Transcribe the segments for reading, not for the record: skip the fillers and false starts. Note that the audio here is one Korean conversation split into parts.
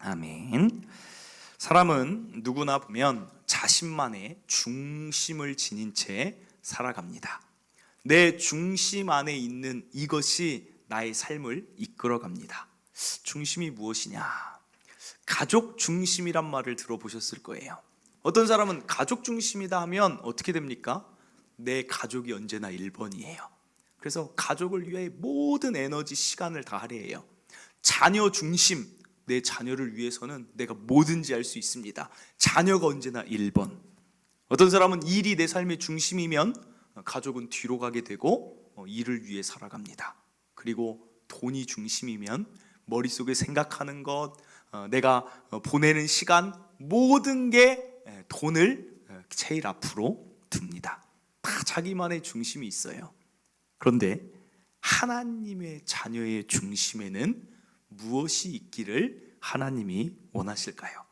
아멘. 사람은 누구나 보면 자신만의 중심을 지닌 채 살아갑니다. 내 중심 안에 있는 이것이 나의 삶을 이끌어갑니다. 중심이 무엇이냐? 가족 중심이란 말을 들어보셨을 거예요. 어떤 사람은 가족 중심이다 하면 어떻게 됩니까? 내 가족이 언제나 1번이에요. 그래서 가족을 위해 모든 에너지, 시간을 다 할애해요. 자녀 중심, 내 자녀를 위해서는 내가 뭐든지 할 수 있습니다. 자녀가 언제나 1번. 어떤 사람은 일이 내 삶의 중심이면 가족은 뒤로 가게 되고 일을 위해 살아갑니다. 그리고 돈이 중심이면 머릿속에 생각하는 것, 내가 보내는 시간, 모든 게 돈을 제일 앞으로 둡니다. 다 자기만의 중심이 있어요. 그런데 하나님의 자녀의 중심에는 무엇이 있기를 하나님이 원하실까요?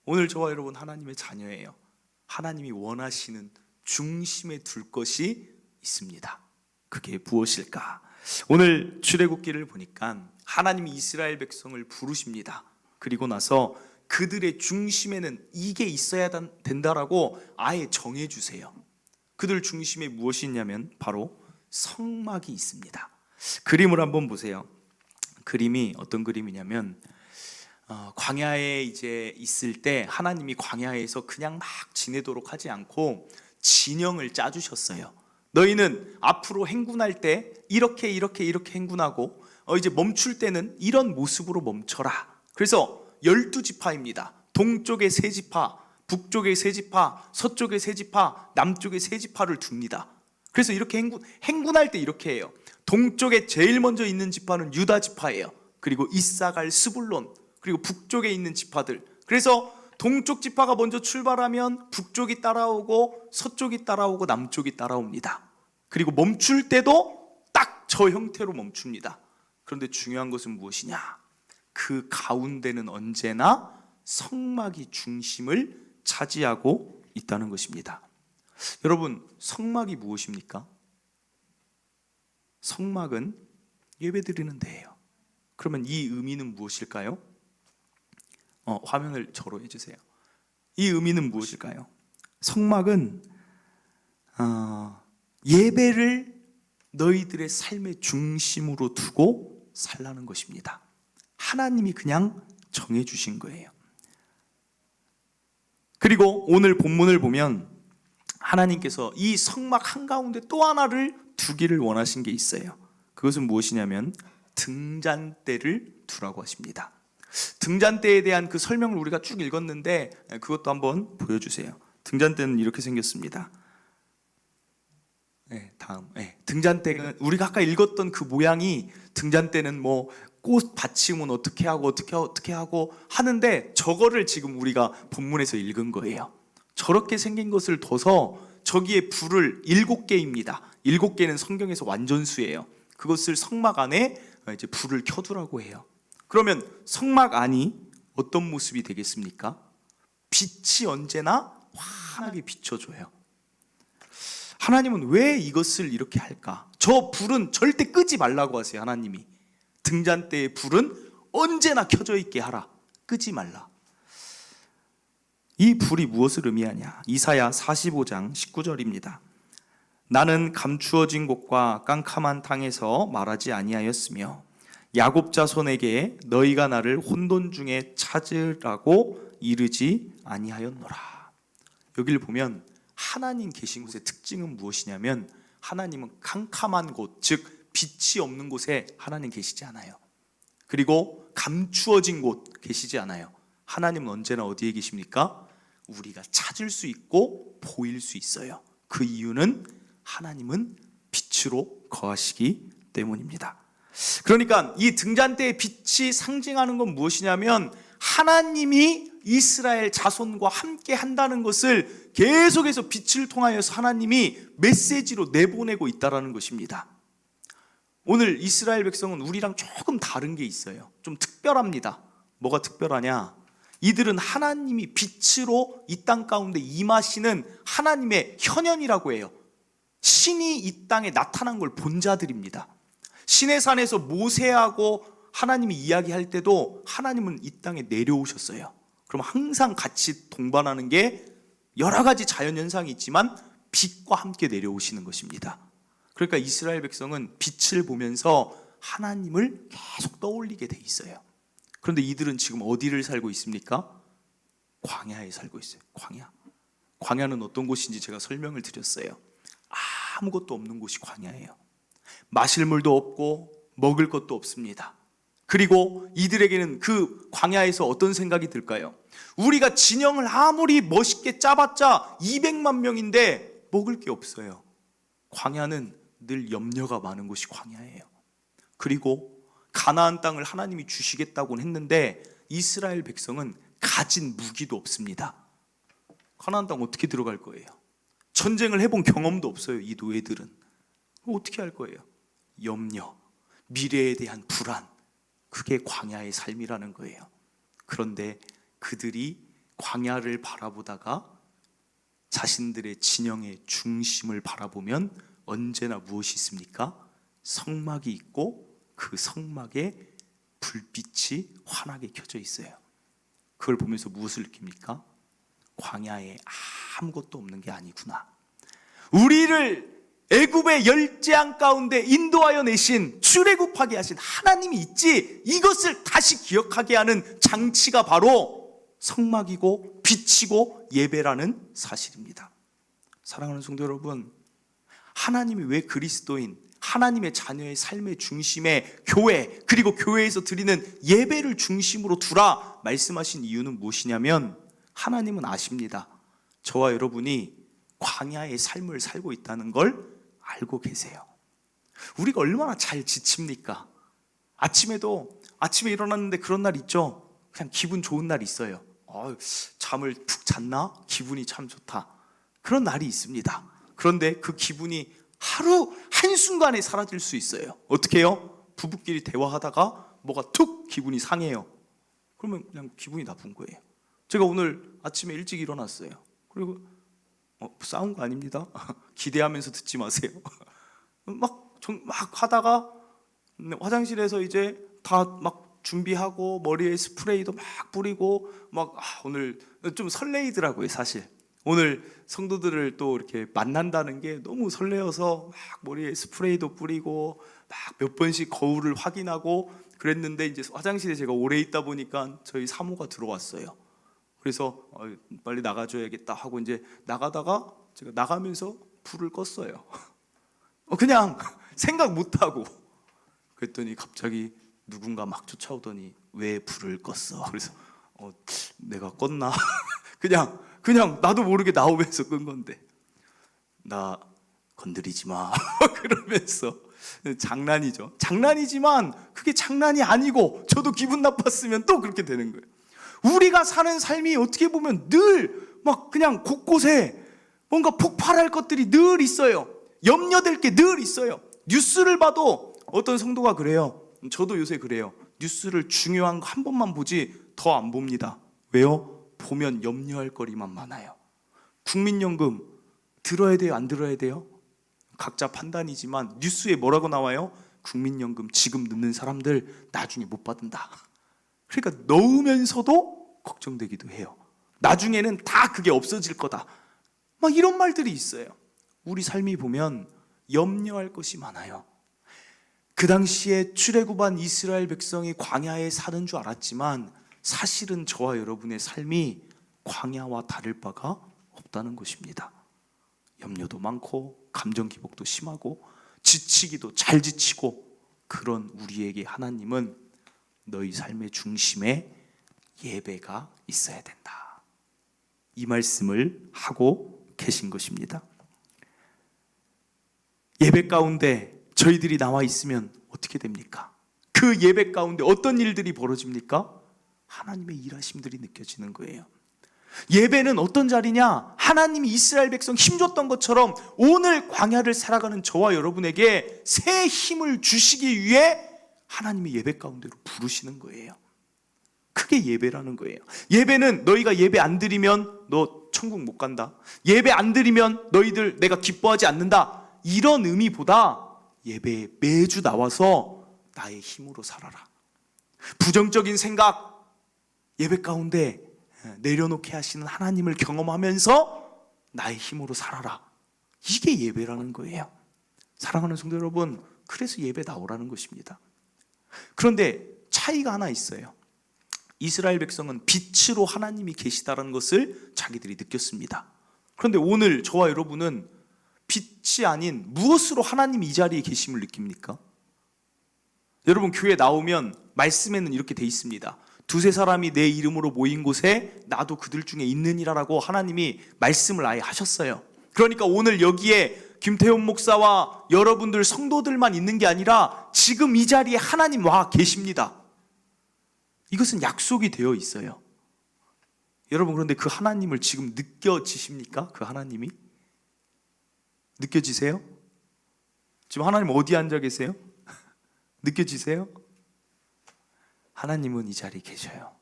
오늘 저와 여러분 하나님의 자녀예요. 하나님이 원하시는 중심에 둘 것이 있습니다. 그게 무엇일까? 오늘 출애굽기를 보니까 하나님이 이스라엘 백성을 부르십니다. 그리고 나서 그들의 중심에는 이게 있어야 된다라고 아예 정해주세요. 그들 중심에 무엇이 있냐면 바로 성막이 있습니다. 그림을 한번 보세요. 그림이 어떤 그림이냐면 광야에 이제 있을 때 하나님이 광야에서 그냥 막 지내도록 하지 않고 진영을 짜주셨어요. 너희는 앞으로 행군할 때 이렇게 행군하고 이제 멈출 때는 이런 모습으로 멈춰라. 그래서 12지파입니다. 동쪽에 3지파, 북쪽에 3지파, 서쪽에 3지파, 남쪽에 3지파를 둡니다. 그래서 이렇게 행군할 때 이렇게 해요. 동쪽에 제일 먼저 있는 지파는 유다 지파예요. 그리고 이사갈, 스불론, 그리고 북쪽에 있는 지파들. 그래서 동쪽 지파가 먼저 출발하면 북쪽이 따라오고 서쪽이 따라오고 남쪽이 따라옵니다. 그리고 멈출 때도 딱 저 형태로 멈춥니다. 그런데 중요한 것은 무엇이냐? 그 가운데는 언제나 성막이 중심을 차지하고 있다는 것입니다. 여러분, 성막이 무엇입니까? 성막은 예배드리는 데예요. 그러면 이 의미는 무엇일까요? 화면을 저로 해주세요. 이 의미는 무엇일까요? 성막은 예배를 너희들의 삶의 중심으로 두고 살라는 것입니다. 하나님이 그냥 정해주신 거예요. 그리고 오늘 본문을 보면 하나님께서 이 성막 한가운데 또 하나를 두기를 원하신 게 있어요. 그것은 무엇이냐면 등잔대를 두라고 하십니다. 등잔대에 대한 그 설명을 우리가 쭉 읽었는데 그것도 한번 보여주세요. 등잔대는 이렇게 생겼습니다. 다음. 등잔대는 우리가 아까 읽었던 그 모양이 등잔대는 뭐 꽃 받침은 어떻게 하고 하는데 저거를 지금 우리가 본문에서 읽은 거예요. 저렇게 생긴 것을 둬서 저기에 불을 7개입니다. 7개는 성경에서 완전수예요. 그것을 성막 안에 이제 불을 켜두라고 해요. 그러면 성막 안이 어떤 모습이 되겠습니까? 빛이 언제나 환하게 비춰줘요. 하나님은 왜 이것을 이렇게 할까? 저 불은 절대 끄지 말라고 하세요. 하나님이 등잔대의 불은 언제나 켜져 있게 하라. 끄지 말라. 이 불이 무엇을 의미하냐? 이사야 45장 19절입니다. 나는 감추어진 곳과 깜깜한 땅에서 말하지 아니하였으며 야곱 자손에게 너희가 나를 혼돈 중에 찾으라고 이르지 아니하였노라. 여기를 보면 하나님 계신 곳의 특징은 무엇이냐면 하나님은 캄캄한 곳, 즉 빛이 없는 곳에 하나님 계시지 않아요. 그리고 감추어진 곳 계시지 않아요. 하나님은 언제나 어디에 계십니까? 우리가 찾을 수 있고 보일 수 있어요. 그 이유는 하나님은 빛으로 거하시기 때문입니다. 그러니까 이 등잔대의 빛이 상징하는 건 무엇이냐면 하나님이 이스라엘 자손과 함께 한다는 것을 계속해서 빛을 통하여서 하나님이 메시지로 내보내고 있다는 것입니다. 오늘 이스라엘 백성은 우리랑 조금 다른 게 있어요. 좀 특별합니다. 뭐가 특별하냐? 이들은 하나님이 빛으로 이 땅 가운데 임하시는 하나님의 현현이라고 해요. 신이 이 땅에 나타난 걸 본 자들입니다. 시내산에서 모세하고 하나님이 이야기할 때도 하나님은 이 땅에 내려오셨어요. 그럼 항상 같이 동반하는 게 여러 가지 자연현상이 있지만 빛과 함께 내려오시는 것입니다. 그러니까 이스라엘 백성은 빛을 보면서 하나님을 계속 떠올리게 돼 있어요. 그런데 이들은 지금 어디를 살고 있습니까? 광야에 살고 있어요. 광야는 어떤 곳인지 제가 설명을 드렸어요. 아무것도 없는 곳이 광야예요. 마실 물도 없고 먹을 것도 없습니다. 그리고 이들에게는 그 광야에서 어떤 생각이 들까요? 우리가 진영을 아무리 멋있게 짜봤자 200만 명인데 먹을 게 없어요. 광야는 늘 염려가 많은 곳이 광야예요. 그리고 가나안 땅을 하나님이 주시겠다고는 했는데 이스라엘 백성은 가진 무기도 없습니다. 가나안 땅 어떻게 들어갈 거예요? 전쟁을 해본 경험도 없어요. 이 노예들은 어떻게 할 거예요? 염려, 미래에 대한 불안, 그게 광야의 삶이라는 거예요. 그런데 그들이 광야를 바라보다가 자신들의 진영의 중심을 바라보면 언제나 무엇이 있습니까? 성막이 있고 그 성막에 불빛이 환하게 켜져 있어요. 그걸 보면서 무엇을 느낍니까? 광야에 아무것도 없는 게 아니구나. 우리를 애굽의 열재앙 가운데 인도하여 내신, 출애굽하게 하신 하나님이 있지, 이것을 다시 기억하게 하는 장치가 바로 성막이고 빛이고 예배라는 사실입니다. 사랑하는 성도 여러분, 하나님이 왜 그리스도인, 하나님의 자녀의 삶의 중심에 교회, 그리고 교회에서 드리는 예배를 중심으로 두라 말씀하신 이유는 무엇이냐면, 하나님은 아십니다. 저와 여러분이 광야의 삶을 살고 있다는 걸 알고 계세요. 우리가 얼마나 잘 지칩니까? 아침에 일어났는데 그런 날 있죠. 그냥 기분 좋은 날 있어요. 잠을 푹 잤나? 기분이 참 좋다. 그런 날이 있습니다. 그런데 그 기분이 하루 한순간에 사라질 수 있어요. 어떻게 해요? 부부끼리 대화하다가 뭐가 툭 기분이 상해요. 그러면 그냥 기분이 나쁜 거예요. 제가 오늘 아침에 일찍 일어났어요. 그리고 싸운 거 아닙니다. 기대하면서 듣지 마세요. 막 하다가 화장실에서 이제 다 막 준비하고 머리에 스프레이도 막 뿌리고 막 오늘 좀 설레이더라고요. 사실 오늘 성도들을 또 이렇게 만난다는 게 너무 설레어서 막 머리에 스프레이도 뿌리고 막 몇 번씩 거울을 확인하고 그랬는데, 이제 화장실에 제가 오래 있다 보니까 저희 사모가 들어왔어요. 그래서 빨리 나가줘야겠다 하고 이제 나가다가 제가 나가면서 불을 껐어요. 그냥 생각 못하고. 그랬더니 갑자기 누군가 막 쫓아오더니 왜 불을 껐어? 그래서 내가 껐나? 그냥 나도 모르게 나오면서 끈 건데, 나 건드리지 마 그러면서. 장난이죠. 장난이지만 그게 장난이 아니고 저도 기분 나빴으면 또 그렇게 되는 거예요. 우리가 사는 삶이 어떻게 보면 늘 막 그냥 곳곳에 뭔가 폭발할 것들이 늘 있어요. 염려될 게 늘 있어요. 뉴스를 봐도 어떤 성도가 그래요. 저도 요새 그래요. 뉴스를 중요한 거 한 번만 보지 더 안 봅니다. 왜요? 보면 염려할 거리만 많아요. 국민연금 들어야 돼요? 안 들어야 돼요? 각자 판단이지만 뉴스에 뭐라고 나와요? 국민연금 지금 넣는 사람들 나중에 못 받는다. 그러니까 넣으면서도 걱정되기도 해요. 나중에는 다 그게 없어질 거다. 막 이런 말들이 있어요. 우리 삶이 보면 염려할 것이 많아요. 그 당시에 출애굽한 이스라엘 백성이 광야에 사는 줄 알았지만 사실은 저와 여러분의 삶이 광야와 다를 바가 없다는 것입니다. 염려도 많고 감정 기복도 심하고 지치기도 잘 지치고, 그런 우리에게 하나님은 너희 삶의 중심에 예배가 있어야 된다, 이 말씀을 하고 계신 것입니다. 예배 가운데 저희들이 나와 있으면 어떻게 됩니까? 그 예배 가운데 어떤 일들이 벌어집니까? 하나님의 일하심들이 느껴지는 거예요. 예배는 어떤 자리냐? 하나님이 이스라엘 백성 힘줬던 것처럼 오늘 광야를 살아가는 저와 여러분에게 새 힘을 주시기 위해 하나님의 예배 가운데로 부르시는 거예요. 그게 예배라는 거예요. 예배는 너희가 예배 안 드리면 너 천국 못 간다, 예배 안 드리면 너희들 내가 기뻐하지 않는다, 이런 의미보다 예배에 매주 나와서 나의 힘으로 살아라, 부정적인 생각 예배 가운데 내려놓게 하시는 하나님을 경험하면서 나의 힘으로 살아라. 이게 예배라는 거예요. 사랑하는 성도 여러분, 그래서 예배 나오라는 것입니다. 그런데 차이가 하나 있어요. 이스라엘 백성은 빛으로 하나님이 계시다는 것을 자기들이 느꼈습니다. 그런데 오늘 저와 여러분은 빛이 아닌 무엇으로 하나님이 이 자리에 계심을 느낍니까? 여러분, 교회 나오면 말씀에는 이렇게 돼 있습니다. 두세 사람이 내 이름으로 모인 곳에 나도 그들 중에 있느니라라고 하나님이 말씀을 아예 하셨어요. 그러니까 오늘 여기에 김태훈 목사와 여러분들 성도들만 있는 게 아니라 지금 이 자리에 하나님 와 계십니다. 이것은 약속이 되어 있어요. 여러분, 그런데 그 하나님을 지금 느껴지십니까? 그 하나님이? 느껴지세요? 지금 하나님 어디 앉아 계세요? 느껴지세요? 하나님은 이 자리에 계셔요.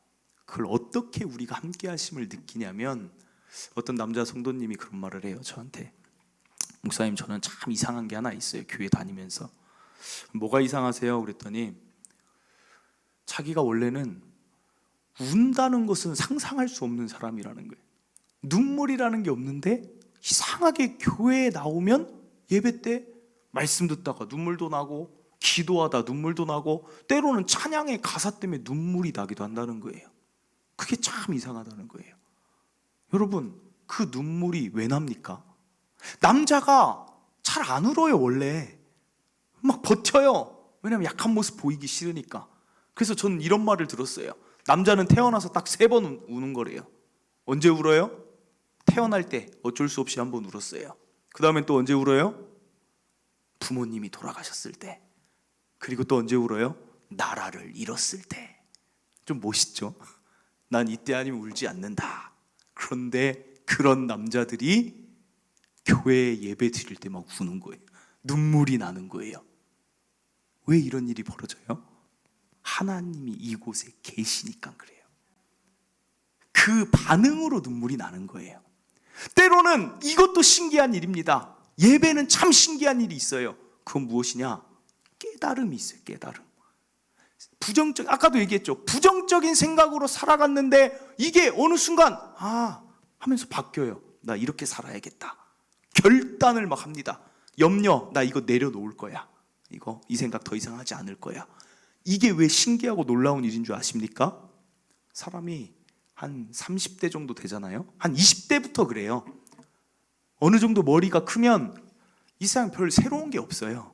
그걸 어떻게 우리가 함께 하심을 느끼냐면, 어떤 남자 성도님이 그런 말을 해요. 저한테, 목사님, 저는 참 이상한 게 하나 있어요. 교회 다니면서. 뭐가 이상하세요? 그랬더니 자기가 원래는 운다는 것은 상상할 수 없는 사람이라는 거예요. 눈물이라는 게 없는데 이상하게 교회에 나오면 예배 때 말씀 듣다가 눈물도 나고, 기도하다 눈물도 나고, 때로는 찬양의 가사 때문에 눈물이 나기도 한다는 거예요. 그게 참 이상하다는 거예요. 여러분, 그 눈물이 왜 납니까? 남자가 잘 안 울어요. 원래 막 버텨요. 왜냐면 약한 모습 보이기 싫으니까. 그래서 저는 이런 말을 들었어요. 남자는 태어나서 딱 3번 우는 거래요. 언제 울어요? 태어날 때 어쩔 수 없이 한번 울었어요. 그 다음엔 또 언제 울어요? 부모님이 돌아가셨을 때. 그리고 또 언제 울어요? 나라를 잃었을 때. 좀 멋있죠? 난 이때 아니면 울지 않는다. 그런데 그런 남자들이 교회에 예배 드릴 때 막 우는 거예요. 눈물이 나는 거예요. 왜 이런 일이 벌어져요? 하나님이 이곳에 계시니까 그래요. 그 반응으로 눈물이 나는 거예요. 때로는 이것도 신기한 일입니다. 예배는 참 신기한 일이 있어요. 그건 무엇이냐? 깨달음이 있어요. 깨달음. 아까도 얘기했죠. 부정적인 생각으로 살아갔는데 이게 어느 순간 하면서 바뀌어요. 나 이렇게 살아야겠다. 결단을 막 합니다. 염려, 나 이거 내려놓을 거야. 이 생각 더 이상 하지 않을 거야. 이게 왜 신기하고 놀라운 일인 줄 아십니까? 사람이 한 30대 정도 되잖아요. 한 20대부터 그래요. 어느 정도 머리가 크면 이 세상 별 새로운 게 없어요.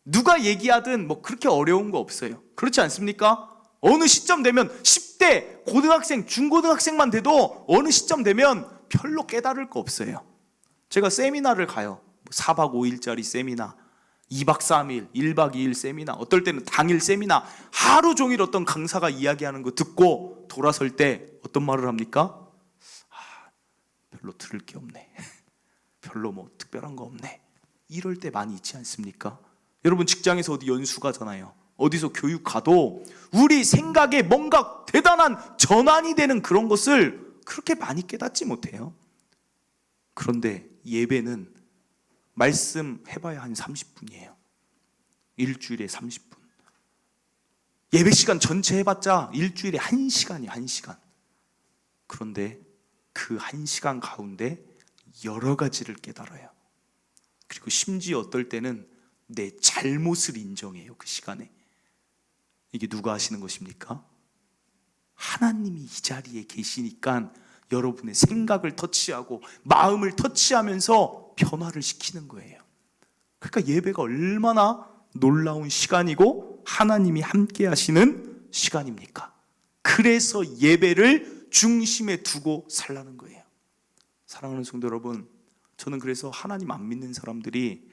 누가 얘기하든 뭐 그렇게 어려운 거 없어요. 그렇지 않습니까? 어느 시점 되면 10대, 고등학생, 중고등학생만 돼도 어느 시점 되면 별로 깨달을 거 없어요. 제가 세미나를 가요. 4박 5일짜리 세미나, 2박 3일, 1박 2일 세미나, 어떨 때는 당일 세미나, 하루 종일 어떤 강사가 이야기하는 거 듣고 돌아설 때 어떤 말을 합니까? 별로 들을 게 없네. 별로 뭐 특별한 거 없네. 이럴 때 많이 있지 않습니까? 여러분, 직장에서 어디 연수 가잖아요. 어디서 교육 가도 우리 생각에 뭔가 대단한 전환이 되는 그런 것을 그렇게 많이 깨닫지 못해요. 그런데 예배는 말씀 해봐야 한 30분이에요. 일주일에 30분. 예배 시간 전체 해봤자 일주일에 1시간이에요. 1시간. 그런데 그 1시간 가운데 여러 가지를 깨달아요. 그리고 심지어 어떨 때는 내 잘못을 인정해요. 그 시간에. 이게 누가 하시는 것입니까? 하나님이 이 자리에 계시니까 여러분의 생각을 터치하고 마음을 터치하면서 변화를 시키는 거예요. 그러니까 예배가 얼마나 놀라운 시간이고 하나님이 함께 하시는 시간입니까? 그래서 예배를 중심에 두고 살라는 거예요. 사랑하는 성도 여러분, 저는 그래서 하나님 안 믿는 사람들이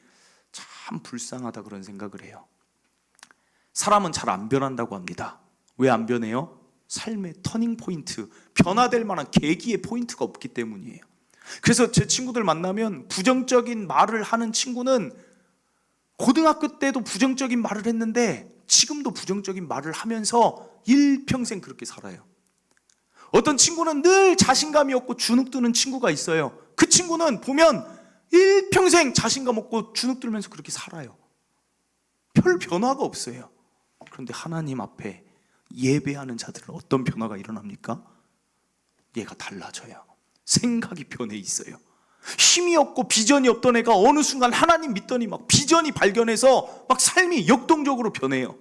참 불쌍하다 그런 생각을 해요. 사람은 잘 안 변한다고 합니다. 왜 안 변해요? 삶의 터닝 포인트, 변화될 만한 계기의 포인트가 없기 때문이에요. 그래서 제 친구들 만나면 부정적인 말을 하는 친구는 고등학교 때도 부정적인 말을 했는데 지금도 부정적인 말을 하면서 일평생 그렇게 살아요. 어떤 친구는 늘 자신감이 없고 주눅 드는 친구가 있어요. 그 친구는 보면 일평생 자신감 없고 주눅 들면서 그렇게 살아요. 별 변화가 없어요. 그런데 하나님 앞에 예배하는 자들은 어떤 변화가 일어납니까? 얘가 달라져요. 생각이 변해 있어요. 힘이 없고 비전이 없던 애가 어느 순간 하나님 믿더니 막 비전이 발견해서 막 삶이 역동적으로 변해요.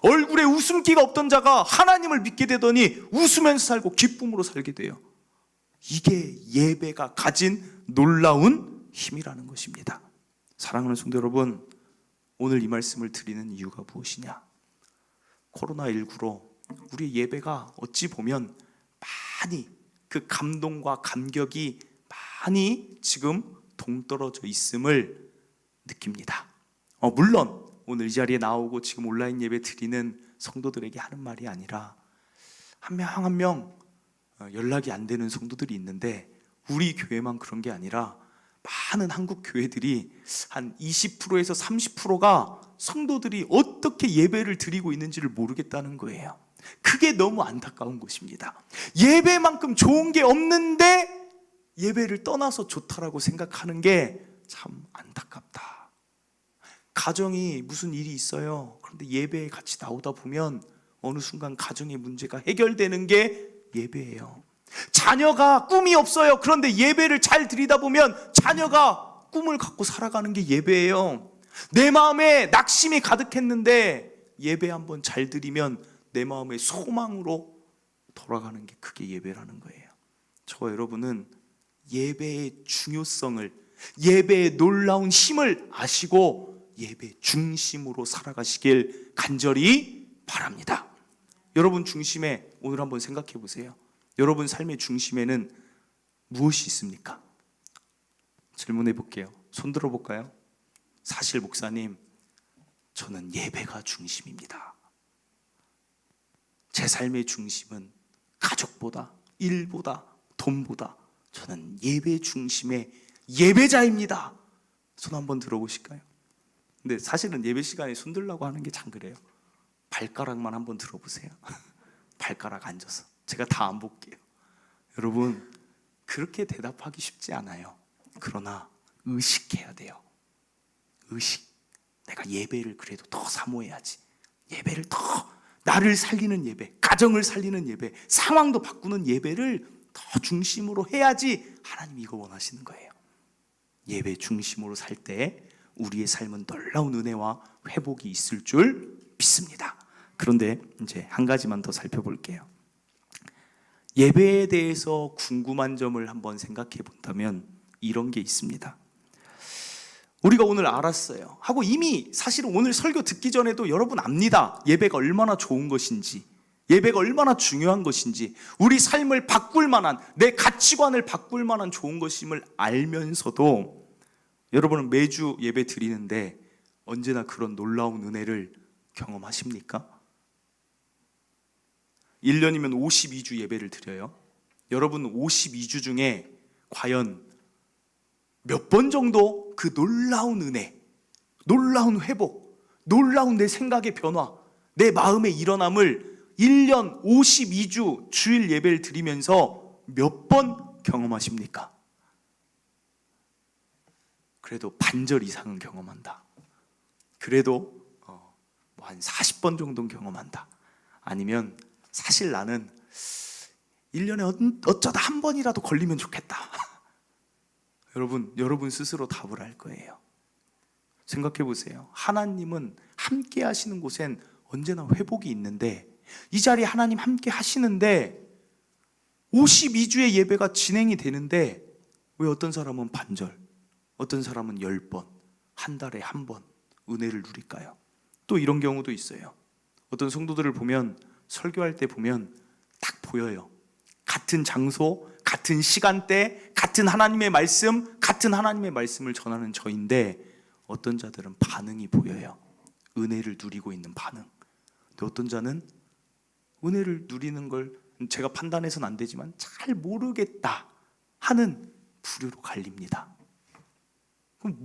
얼굴에 웃음기가 없던 자가 하나님을 믿게 되더니 웃으면서 살고 기쁨으로 살게 돼요. 이게 예배가 가진 놀라운 힘이라는 것입니다. 사랑하는 성도 여러분, 오늘 이 말씀을 드리는 이유가 무엇이냐? 코로나19로 우리 예배가 어찌 보면 많이 그 감동과 감격이 많이 지금 동떨어져 있음을 느낍니다. 물론 오늘 이 자리에 나오고 지금 온라인 예배 드리는 성도들에게 하는 말이 아니라 한 명 한 명 연락이 안 되는 성도들이 있는데 우리 교회만 그런 게 아니라 많은 한국 교회들이 한 20%에서 30%가 성도들이 어떻게 예배를 드리고 있는지를 모르겠다는 거예요. 그게 너무 안타까운 것입니다. 예배만큼 좋은 게 없는데 예배를 떠나서 좋다라고 생각하는 게 참 안타깝다. 가정이 무슨 일이 있어요. 그런데 예배에 같이 나오다 보면 어느 순간 가정의 문제가 해결되는 게 예배예요. 자녀가 꿈이 없어요. 그런데 예배를 잘 드리다 보면 자녀가 꿈을 갖고 살아가는 게 예배예요. 내 마음에 낙심이 가득했는데 예배 한번 잘 드리면 내 마음의 소망으로 돌아가는 게 그게 예배라는 거예요. 저와 여러분은 예배의 중요성을, 예배의 놀라운 힘을 아시고 예배 중심으로 살아가시길 간절히 바랍니다. 여러분 중심에 오늘 한번 생각해 보세요. 여러분 삶의 중심에는 무엇이 있습니까? 질문해 볼게요. 손 들어 볼까요? 사실 목사님, 저는 예배가 중심입니다. 제 삶의 중심은 가족보다, 일보다, 돈보다 저는 예배 중심의 예배자입니다. 손 한번 들어보실까요? 근데 사실은 예배 시간에 손 들라고 하는 게 참 그래요. 발가락만 한번 들어보세요. 발가락 앉아서 제가 다 안 볼게요. 여러분, 그렇게 대답하기 쉽지 않아요. 그러나 의식해야 돼요. 의식. 내가 예배를 그래도 더 사모해야지. 예배를 더, 나를 살리는 예배, 가정을 살리는 예배, 상황도 바꾸는 예배를 더 중심으로 해야지 하나님이 이거 원하시는 거예요. 예배 중심으로 살 때 우리의 삶은 놀라운 은혜와 회복이 있을 줄 믿습니다. 그런데 이제 한 가지만 더 살펴볼게요. 예배에 대해서 궁금한 점을 한번 생각해 본다면 이런 게 있습니다. 우리가 오늘 알았어요 하고 이미 사실은 오늘 설교 듣기 전에도 여러분 압니다. 예배가 얼마나 좋은 것인지, 예배가 얼마나 중요한 것인지, 우리 삶을 바꿀 만한, 내 가치관을 바꿀 만한 좋은 것임을 알면서도 여러분은 매주 예배 드리는데 언제나 그런 놀라운 은혜를 경험하십니까? 1년이면 52주 예배를 드려요. 여러분 52주 중에 과연 몇 번 정도 그 놀라운 은혜, 놀라운 회복, 놀라운 내 생각의 변화, 내 마음의 일어남을 1년 52주 주일 예배를 드리면서 몇 번 경험하십니까? 그래도 반절 이상은 경험한다. 그래도 한 40번 정도는 경험한다. 아니면 사실 나는 1년에 어쩌다 한 번이라도 걸리면 좋겠다. 여러분 스스로 답을 할 거예요. 생각해 보세요. 하나님은 함께 하시는 곳엔 언제나 회복이 있는데, 이 자리에 하나님 함께 하시는데 52주의 예배가 진행이 되는데 왜 어떤 사람은 반절, 어떤 사람은 10번, 한 달에 한 번 은혜를 누릴까요? 또 이런 경우도 있어요. 어떤 성도들을 보면, 설교할 때 보면 딱 보여요. 같은 장소, 같은 시간대, 같은 하나님의 말씀을 전하는 저인데 어떤 자들은 반응이 보여요. 은혜를 누리고 있는 반응. 근데 어떤 자는 은혜를 누리는 걸 제가 판단해서는 안 되지만 잘 모르겠다 하는 부류로 갈립니다. 그럼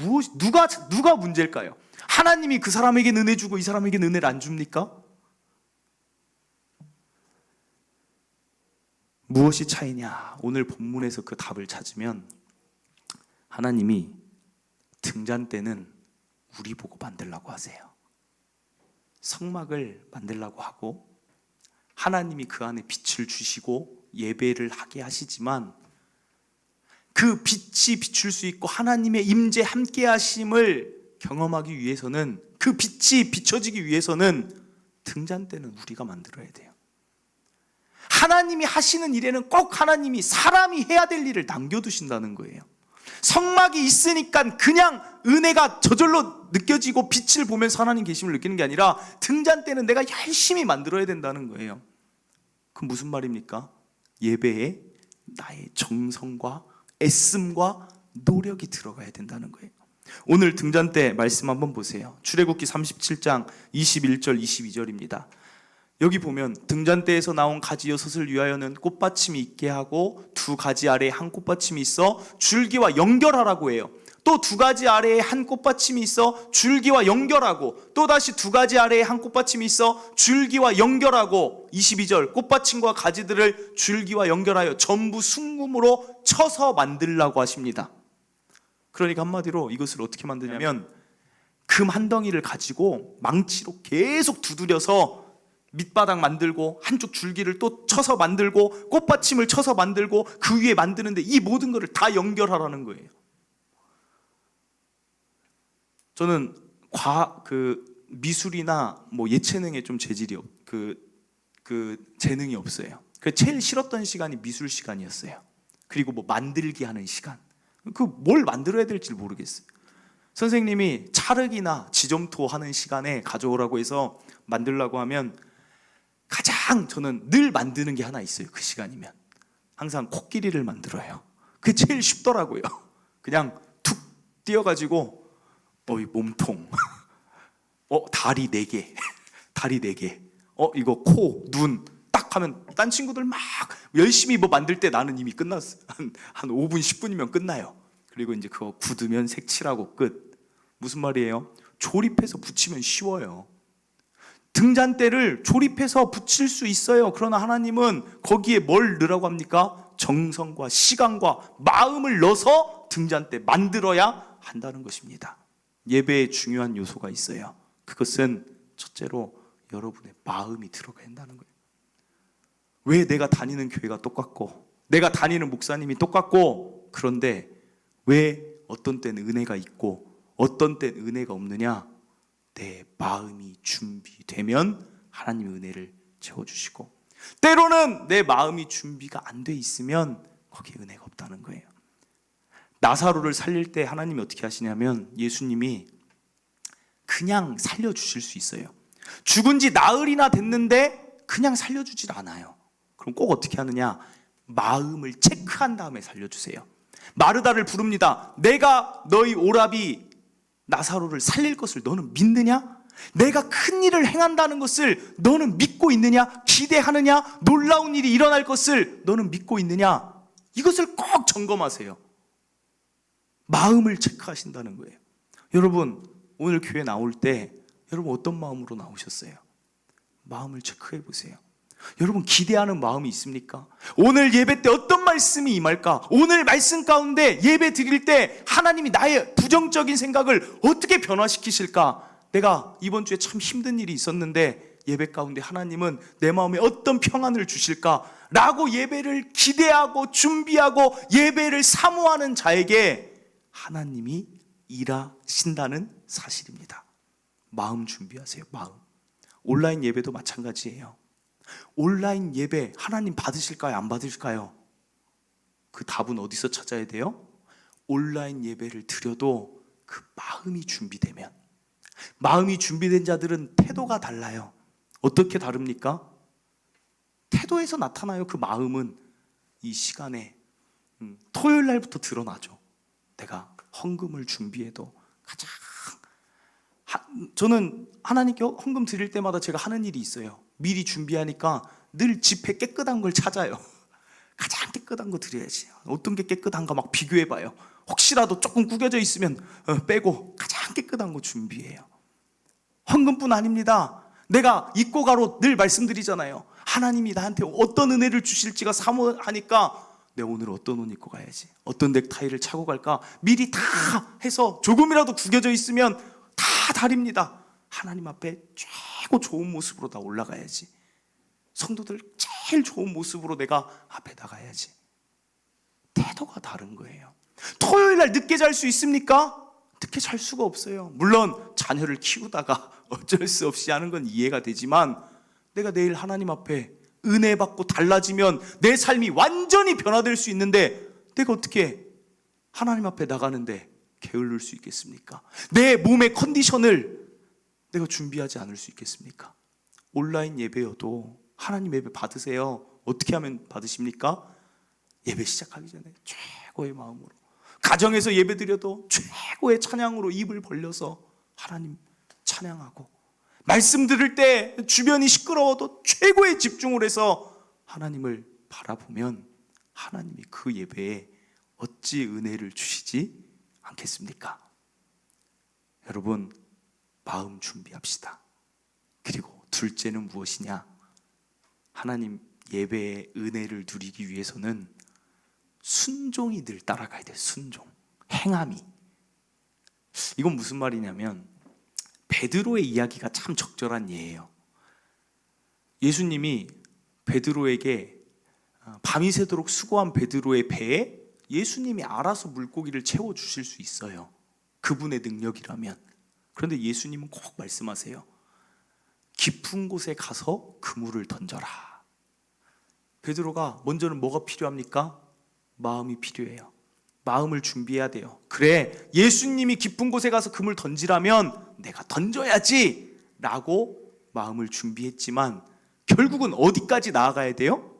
누가 문제일까요? 하나님이 그 사람에게 은혜 주고 이 사람에게 은혜를 안 줍니까? 무엇이 차이냐? 오늘 본문에서 그 답을 찾으면 하나님이 등잔 때는 우리 보고 만들라고 하세요. 성막을 만들라고 하고 하나님이 그 안에 빛을 주시고 예배를 하게 하시지만, 그 빛이 비출 수 있고 하나님의 임재 함께 하심을 경험하기 위해서는, 그 빛이 비춰지기 위해서는 등잔대는 우리가 만들어야 돼요. 하나님이 하시는 일에는 꼭 하나님이 사람이 해야 될 일을 남겨두신다는 거예요. 성막이 있으니까 그냥 은혜가 저절로 느껴지고 빛을 보면서 하나님 계심을 느끼는 게 아니라 등잔대는 내가 열심히 만들어야 된다는 거예요. 그 무슨 말입니까? 예배에 나의 정성과 애씀과 노력이 들어가야 된다는 거예요. 오늘 등잔대 말씀 한번 보세요. 출애굽기 37장 21절 22절입니다. 여기 보면 등잔대에서 나온 가지 6을 위하여는 꽃받침이 있게 하고 두 가지 아래에 한 꽃받침이 있어 줄기와 연결하라고 해요. 또 두 가지 아래에 한 꽃받침이 있어 줄기와 연결하고, 또 다시 두 가지 아래에 한 꽃받침이 있어 줄기와 연결하고, 22절 꽃받침과 가지들을 줄기와 연결하여 전부 순금으로 쳐서 만들라고 하십니다. 그러니까 한마디로 이것을 어떻게 만드냐면, 금 한 덩이를 가지고 망치로 계속 두드려서 밑바닥 만들고, 한쪽 줄기를 또 쳐서 만들고, 꽃받침을 쳐서 만들고, 그 위에 만드는데 이 모든 것을 다 연결하라는 거예요. 저는 미술이나 예체능에 좀 재질이 재능이 없어요. 제일 싫었던 시간이 미술 시간이었어요. 그리고 만들기 하는 시간. 뭘 만들어야 될지 모르겠어요. 선생님이 찰흙이나 지점토 하는 시간에 가져오라고 해서 만들라고 하면 가장 저는 늘 만드는 게 하나 있어요. 그 시간이면 항상 코끼리를 만들어요. 그게 제일 쉽더라고요. 그냥 툭 띄어가지고 몸통, 다리 4개, 다리 4개, 이거 코, 눈 딱 하면 딴 친구들 막 열심히 만들 때 나는 이미 끝났어. 한 5분, 10분이면 끝나요. 그리고 이제 그거 굳으면 색칠하고 끝. 무슨 말이에요? 조립해서 붙이면 쉬워요. 등잔대를 조립해서 붙일 수 있어요. 그러나 하나님은 거기에 뭘 넣으라고 합니까? 정성과 시간과 마음을 넣어서 등잔대 만들어야 한다는 것입니다. 예배에 중요한 요소가 있어요. 그것은 첫째로 여러분의 마음이 들어가야 한다는 거예요. 왜 내가 다니는 교회가 똑같고 내가 다니는 목사님이 똑같고, 그런데 왜 어떤 때는 은혜가 있고 어떤 때는 은혜가 없느냐? 내 마음이 준비되면 하나님의 은혜를 채워주시고, 때로는 내 마음이 준비가 안 돼 있으면 거기에 은혜가 없다는 거예요. 나사로를 살릴 때 하나님이 어떻게 하시냐면, 예수님이 그냥 살려주실 수 있어요. 죽은 지 나흘이나 됐는데 그냥 살려주질 않아요. 그럼 꼭 어떻게 하느냐? 마음을 체크한 다음에 살려주세요. 마르다를 부릅니다. 내가 너희 오라비 나사로를 살릴 것을 너는 믿느냐? 내가 큰 일을 행한다는 것을 너는 믿고 있느냐? 기대하느냐? 놀라운 일이 일어날 것을 너는 믿고 있느냐? 이것을 꼭 점검하세요. 마음을 체크하신다는 거예요. 여러분, 오늘 교회 나올 때 여러분 어떤 마음으로 나오셨어요? 마음을 체크해 보세요. 여러분 기대하는 마음이 있습니까? 오늘 예배 때 어떤 말씀이 임할까? 오늘 말씀 가운데 예배 드릴 때 하나님이 나의 부정적인 생각을 어떻게 변화시키실까? 내가 이번 주에 참 힘든 일이 있었는데 예배 가운데 하나님은 내 마음에 어떤 평안을 주실까? 라고 예배를 기대하고 준비하고 예배를 사모하는 자에게 하나님이 일하신다는 사실입니다. 마음 준비하세요. 마음. 온라인 예배도 마찬가지예요. 온라인 예배 하나님 받으실까요? 안 받으실까요? 그 답은 어디서 찾아야 돼요? 온라인 예배를 드려도 그 마음이 준비되면. 마음이 준비된 자들은 태도가 달라요. 어떻게 다릅니까? 태도에서 나타나요. 그 마음은 이 시간에 토요일 날부터 드러나죠. 내가 헌금을 준비해도 가장 저는 하나님께 헌금 드릴 때마다 제가 하는 일이 있어요. 미리 준비하니까 늘 집에 깨끗한 걸 찾아요. 가장 깨끗한 거 드려야지. 어떤 게 깨끗한가 막 비교해봐요. 혹시라도 조금 구겨져 있으면 빼고 가장 깨끗한 거 준비해요. 헌금뿐 아닙니다. 내가 입고 가로 늘 말씀드리잖아요. 하나님이 나한테 어떤 은혜를 주실지가 사모하니까 내가 오늘 어떤 옷 입고 가야지, 어떤 넥타이를 차고 갈까 미리 다 해서 조금이라도 구겨져 있으면 다 다릅니다. 하나님 앞에 최고 좋은 모습으로 다 올라가야지. 성도들 제일 좋은 모습으로 내가 앞에 나가야지. 태도가 다른 거예요. 토요일 날 늦게 잘 수 있습니까? 늦게 잘 수가 없어요. 물론 자녀를 키우다가 어쩔 수 없이 하는 건 이해가 되지만, 내가 내일 하나님 앞에 은혜 받고 달라지면 내 삶이 완전히 변화될 수 있는데, 내가 어떻게 하나님 앞에 나가는데 게을릴 수 있겠습니까? 내 몸의 컨디션을 내가 준비하지 않을 수 있겠습니까? 온라인 예배여도 하나님 예배 받으세요. 어떻게 하면 받으십니까? 예배 시작하기 전에 최고의 마음으로, 가정에서 예배 드려도 최고의 찬양으로 입을 벌려서 하나님 찬양하고, 말씀 들을 때 주변이 시끄러워도 최고의 집중을 해서 하나님을 바라보면 하나님이 그 예배에 어찌 은혜를 주시지 않겠습니까? 여러분, 마음 준비합시다. 그리고 둘째는 무엇이냐? 하나님 예배의 은혜를 누리기 위해서는 순종이 늘 따라가야 돼요. 순종, 행함이. 이건 무슨 말이냐면, 베드로의 이야기가 참 적절한 예예요. 예수님이 베드로에게, 밤이 새도록 수고한 베드로의 배에 예수님이 알아서 물고기를 채워주실 수 있어요. 그분의 능력이라면. 그런데 예수님은 꼭 말씀하세요. 깊은 곳에 가서 그물을 던져라. 베드로가 먼저는 뭐가 필요합니까? 마음이 필요해요. 마음을 준비해야 돼요. 그래, 예수님이 깊은 곳에 가서 그물 던지라면 내가 던져야지 라고 마음을 준비했지만, 결국은 어디까지 나아가야 돼요?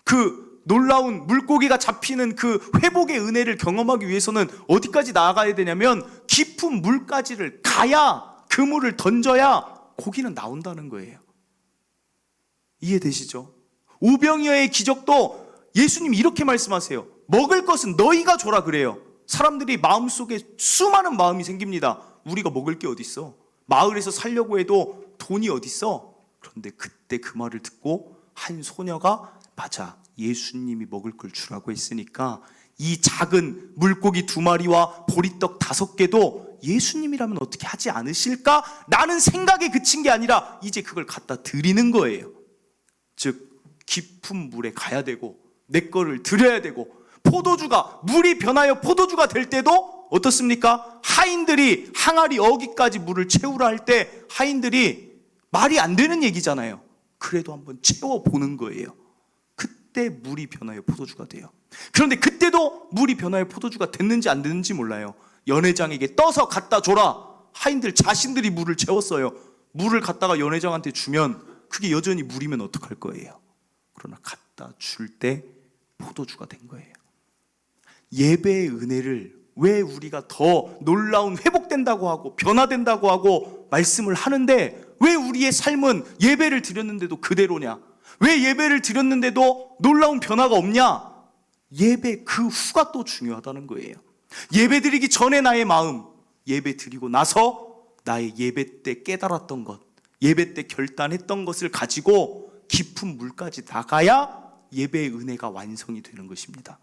그 놀라운 물고기가 잡히는 그 회복의 은혜를 경험하기 위해서는 어디까지 나아가야 되냐면, 깊은 물까지를 가야, 그물을 던져야 고기는 나온다는 거예요. 이해되시죠? 오병이어의 기적도 예수님이 이렇게 말씀하세요. 먹을 것은 너희가 줘라 그래요. 사람들이 마음속에 수많은 마음이 생깁니다. 우리가 먹을 게 어디 있어? 마을에서 살려고 해도 돈이 어디 있어? 그런데 그때 그 말을 듣고 한 소녀가, 맞아, 예수님이 먹을 걸 주라고 했으니까 이 작은 물고기 2마리와 보리떡 5개도 예수님이라면 어떻게 하지 않으실까? 라는 생각에 그친 게 아니라 이제 그걸 갖다 드리는 거예요. 즉, 깊은 물에 가야 되고 내 거를 드려야 되고, 포도주가, 물이 변하여 포도주가 될 때도 어떻습니까? 하인들이 항아리 어기까지 물을 채우라 할 때 하인들이 말이 안 되는 얘기잖아요. 그래도 한번 채워보는 거예요. 그때 물이 변하여 포도주가 돼요. 그런데 그때도 물이 변하여 포도주가 됐는지 안 됐는지 몰라요. 연회장에게 떠서 갖다 줘라. 하인들 자신들이 물을 채웠어요. 물을 갖다가 연회장한테 주면 그게 여전히 물이면 어떡할 거예요? 그러나 갖다 줄 때 포도주가 된 거예요. 예배의 은혜를 왜 우리가 더 놀라운 회복된다고 하고 변화된다고 하고 말씀을 하는데, 왜 우리의 삶은 예배를 드렸는데도 그대로냐? 왜 예배를 드렸는데도 놀라운 변화가 없냐? 예배 그 후가 또 중요하다는 거예요. 예배 드리기 전에 나의 마음, 예배 드리고 나서 나의 예배 때 깨달았던 것, 예배 때 결단했던 것을 가지고 깊은 물까지 나가야 예배의 은혜가 완성이 되는 것입니다.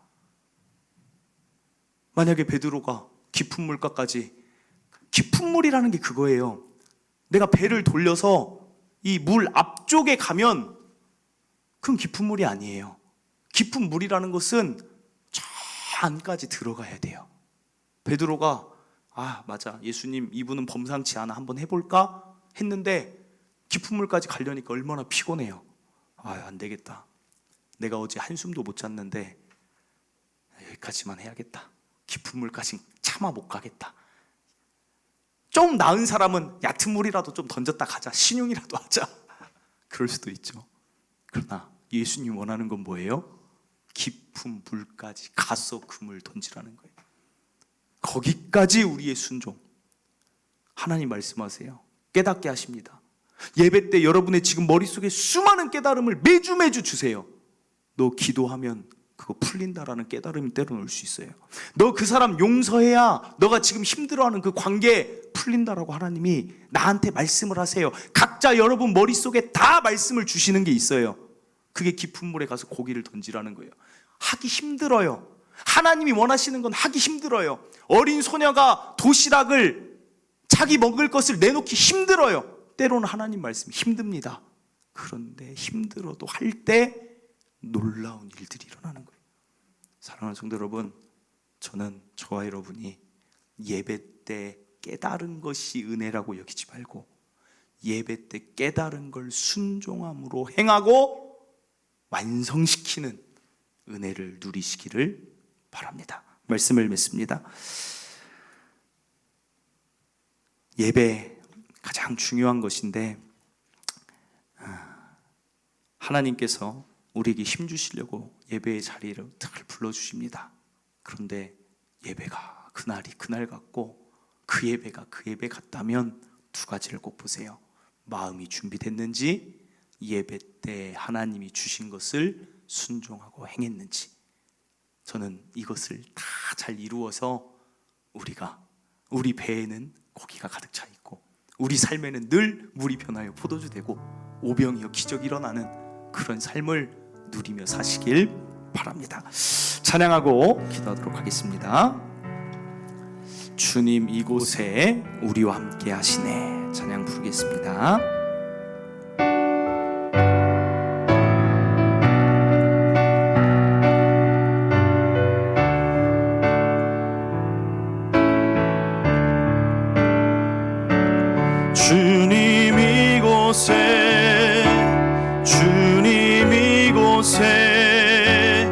만약에 베드로가 깊은 물가까지, 깊은 물이라는 게 그거예요. 내가 배를 돌려서 이 물 앞쪽에 가면 그건 깊은 물이 아니에요. 깊은 물이라는 것은 저 안까지 들어가야 돼요. 베드로가, 맞아, 예수님 이분은 범상치 않아, 한번 해볼까? 했는데 깊은 물까지 가려니까 얼마나 피곤해요. 안 되겠다. 내가 어제 한숨도 못 잤는데 여기까지만 해야겠다. 깊은 물까지 차마 못 가겠다. 좀 나은 사람은 얕은 물이라도 좀 던졌다 가자, 신용이라도 하자, 그럴 수도 있죠. 그러나 예수님 원하는 건 뭐예요? 깊은 물까지 가서 그물 던지라는 거예요. 거기까지 우리의 순종. 하나님 말씀하세요. 깨닫게 하십니다. 예배 때 여러분의 지금 머릿속에 수많은 깨달음을 매주 주세요. 너 기도하면 그거 풀린다라는 깨달음이 때로는 올 수 있어요. 너 그 사람 용서해야 너가 지금 힘들어하는 그 관계 풀린다라고 하나님이 나한테 말씀을 하세요. 각자 여러분 머릿속에 다 말씀을 주시는 게 있어요. 그게 깊은 물에 가서 고기를 던지라는 거예요. 하기 힘들어요. 하나님이 원하시는 건 하기 힘들어요. 어린 소녀가 도시락을, 자기 먹을 것을 내놓기 힘들어요. 때로는 하나님 말씀이 힘듭니다. 그런데 힘들어도 할 때 놀라운 일들이 일어나는 거예요. 사랑하는 성도 여러분, 저는 저와 여러분이 예배 때 깨달은 것이 은혜라고 여기지 말고 예배 때 깨달은 걸 순종함으로 행하고 완성시키는 은혜를 누리시기를 바랍니다. 말씀을 맺습니다. 예배 가장 중요한 것인데 하나님께서 우리에게 힘 주시려고 예배의 자리를 늘 불러주십니다. 그런데 예배가 그날이 그날 같고 그 예배가 그 예배 같다면 두 가지를 꼭 보세요. 마음이 준비됐는지, 예배 때 하나님이 주신 것을 순종하고 행했는지. 저는 이것을 다 잘 이루어서 우리 배에는 고기가 가득 차 있고 우리 삶에는 늘 물이 변하여 포도주 되고 오병이어 기적이 일어나는 그런 삶을 누리며 사시길 바랍니다. 찬양하고 기도하도록 하겠습니다. 주님 이곳에 우리와 함께 하시네. 찬양 부르겠습니다. 주님 이곳에, 주님 이곳에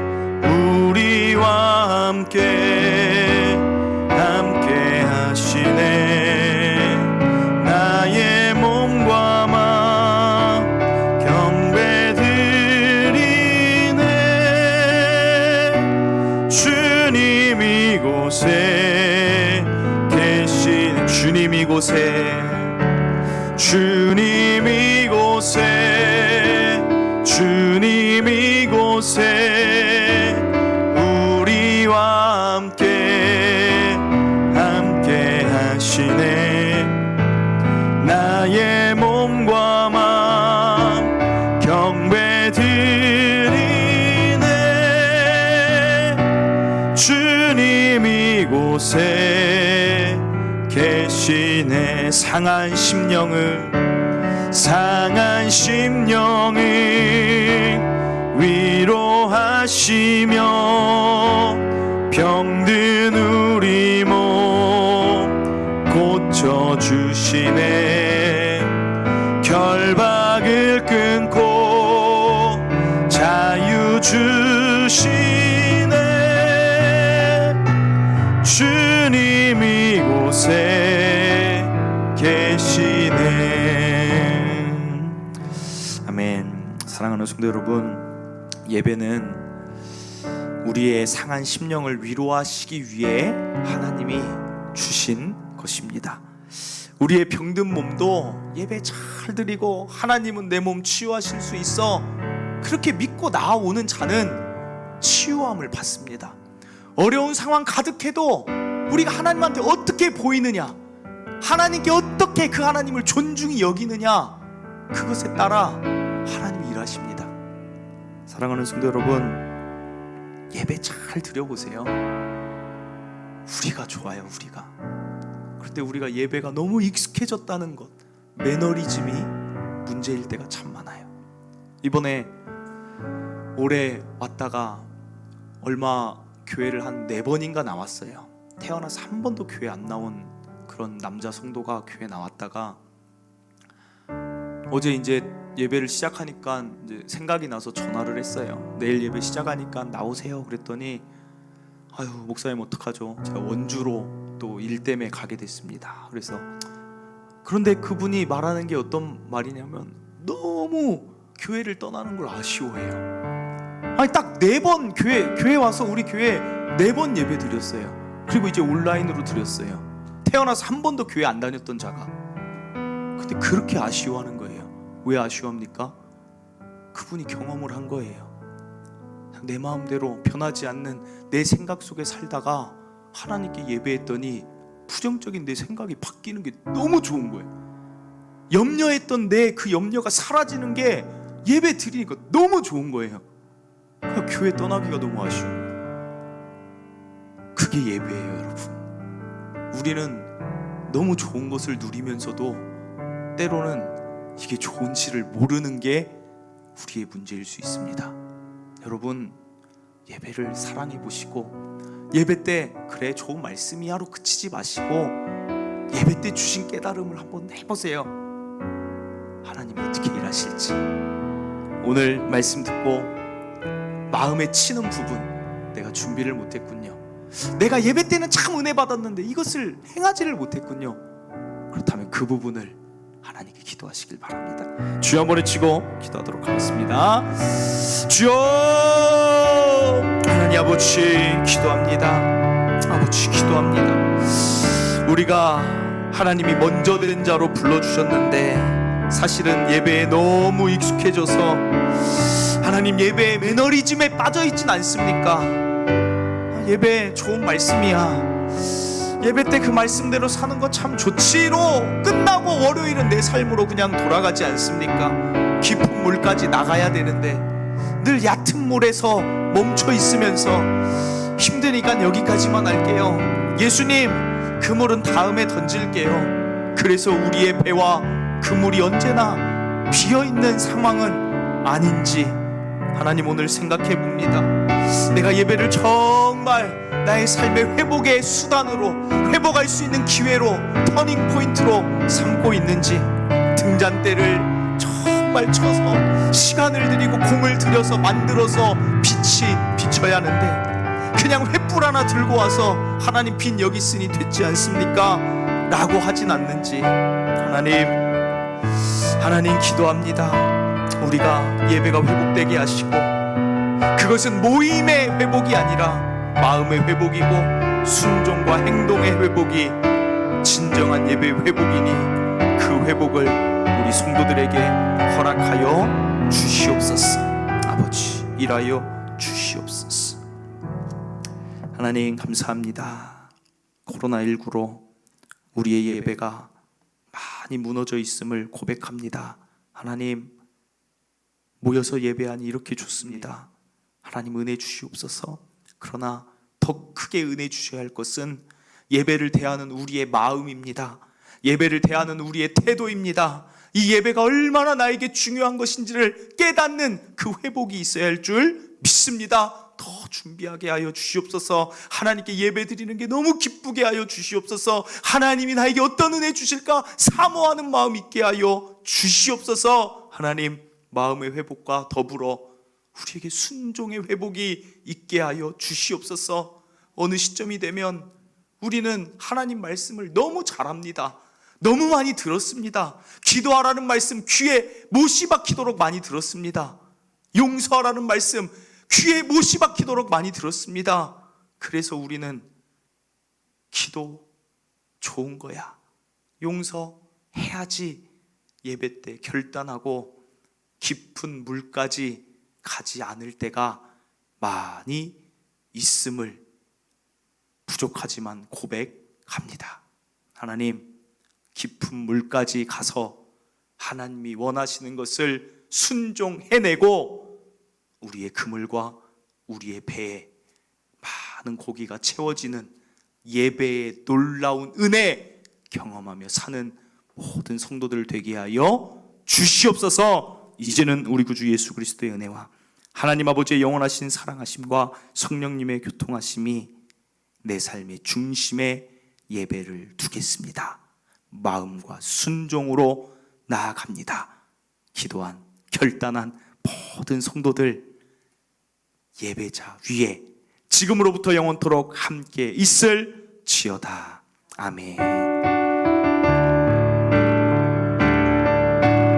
우리와 함께 하시네. 나의 몸과 마음 경배 드리네. 주님 이곳에 계신, 주님 이곳에, 주님 이곳에, 주님 이곳에 우리와 함께 하시네. 나의 몸과 마음 경배 드리네. 주님 이곳에 계시네. 상한 심령을 위로하시며 병든 우리 몸 고쳐주시네. 결박을 끊고 자유 주시네. 주님 이곳에 계시네. 아멘. 사랑하는 성도 여러분, 예배는 우리의 상한 심령을 위로하시기 위해 하나님이 주신 것입니다. 우리의 병든 몸도 예배 잘 드리고 하나님은 내 몸 치유하실 수 있어, 그렇게 믿고 나아오는 자는 치유함을 받습니다. 어려운 상황 가득해도 우리가 하나님한테 어떻게 보이느냐, 하나님께 어떻게 그 하나님을 존중히 여기느냐, 그것에 따라 하나님이 일하십니다. 사랑하는 성도 여러분, 예배 잘 드려보세요. 우리가 좋아요. 우리가 그럴 때 우리가 예배가 너무 익숙해졌다는 것, 매너리즘이 문제일 때가 참 많아요. 이번에 올해 왔다가 얼마 교회를 한 4번인가 나왔어요. 태어나서 한 번도 교회 안 나온 그런 남자 성도가 교회 나왔다가 어제 이제 예배를 시작하니까 이제 생각이 나서 전화를 했어요. 내일 예배 시작하니까 나오세요. 그랬더니 아유 목사님 어떡하죠? 제가 원주로 또 일 때문에 가게 됐습니다. 그래서 그런데 그분이 말하는 게 어떤 말이냐면 너무 교회를 떠나는 걸 아쉬워해요. 아니 딱 4번 교회 와서 우리 교회 4번 예배 드렸어요. 그리고 이제 온라인으로 드렸어요. 태어나서 한 번도 교회 안 다녔던 자가. 근데 그렇게 아쉬워하는 거예요. 왜 아쉬워합니까? 그분이 경험을 한 거예요. 내 마음대로 변하지 않는 내 생각 속에 살다가 하나님께 예배했더니 부정적인 내 생각이 바뀌는 게 너무 좋은 거예요. 염려했던 내 그 염려가 사라지는 게 예배 드리니까 너무 좋은 거예요. 그러니까 교회 떠나기가 너무 아쉬워요. 그게 예배예요, 여러분. 우리는 너무 좋은 것을 누리면서도 때로는 이게 좋은지를 모르는 게 우리의 문제일 수 있습니다. 여러분, 예배를 사랑해 보시고 예배 때 그래 좋은 말씀이야로 그치지 마시고 예배 때 주신 깨달음을 한번 해보세요. 하나님이 어떻게 일하실지. 오늘 말씀 듣고 마음에 치는 부분, 내가 준비를 못했군요. 내가 예배 때는 참 은혜 받았는데 이것을 행하지를 못했군요. 그렇다면 그 부분을 하나님께 기도하시길 바랍니다. 주여 한번 외치고 기도하도록 하겠습니다. 주여, 하나님 아버지 기도합니다. 아버지 기도합니다. 우리가 하나님이 먼저 된 자로 불러주셨는데 사실은 예배에 너무 익숙해져서 하나님 예배의 매너리즘에 빠져있진 않습니까? 예배 좋은 말씀이야, 예배 때 그 말씀대로 사는 거 참 좋지로 끝나고 월요일은 내 삶으로 그냥 돌아가지 않습니까? 깊은 물까지 나가야 되는데 늘 얕은 물에서 멈춰 있으면서 힘드니까 여기까지만 할게요. 예수님, 그물은 다음에 던질게요. 그래서 우리의 배와 그물이 언제나 비어있는 상황은 아닌지 하나님 오늘 생각해 봅니다. 내가 예배를 정말 나의 삶의 회복의 수단으로, 회복할 수 있는 기회로, 터닝 포인트로 삼고 있는지, 등잔대를 정말 쳐서 시간을 들이고 공을 들여서 만들어서 빛이 비쳐야 하는데 그냥 횃불 하나 들고 와서 하나님 빛 여기 있으니 됐지 않습니까? 라고 하진 않는지 하나님 기도합니다. 우리가 예배가 회복되게 하시고 그것은 모임의 회복이 아니라 마음의 회복이고 순종과 행동의 회복이 진정한 예배의 회복이니 그 회복을 우리 성도들에게 허락하여 주시옵소서. 아버지, 일하여 주시옵소서. 하나님 감사합니다. 코로나19로 우리의 예배가 많이 무너져 있음을 고백합니다. 하나님, 모여서 예배하니 이렇게 좋습니다. 하나님 은혜 주시옵소서. 그러나 더 크게 은혜 주셔야 할 것은 예배를 대하는 우리의 마음입니다. 예배를 대하는 우리의 태도입니다. 이 예배가 얼마나 나에게 중요한 것인지를 깨닫는 그 회복이 있어야 할 줄 믿습니다. 더 준비하게 하여 주시옵소서. 하나님께 예배 드리는 게 너무 기쁘게 하여 주시옵소서. 하나님이 나에게 어떤 은혜 주실까 사모하는 마음 있게 하여 주시옵소서. 하나님, 마음의 회복과 더불어 우리에게 순종의 회복이 있게 하여 주시옵소서. 어느 시점이 되면 우리는 하나님 말씀을 너무 잘합니다. 너무 많이 들었습니다. 기도하라는 말씀 귀에 못이 박히도록 많이 들었습니다. 용서하라는 말씀 귀에 못이 박히도록 많이 들었습니다. 그래서 우리는 기도 좋은 거야, 용서해야지 예배 때 결단하고 깊은 물까지 가지 않을 때가 많이 있음을 부족하지만 고백합니다. 하나님, 깊은 물까지 가서 하나님이 원하시는 것을 순종해내고 우리의 그물과 우리의 배에 많은 고기가 채워지는 예배의 놀라운 은혜 경험하며 사는 모든 성도들 되게 하여 주시옵소서. 이제는 우리 구주 예수 그리스도의 은혜와 하나님 아버지의 영원하신 사랑하심과 성령님의 교통하심이 내 삶의 중심에 예배를 두겠습니다. 마음과 순종으로 나아갑니다. 기도한, 결단한 모든 성도들 예배자 위에 지금으로부터 영원토록 함께 있을지어다. 아멘.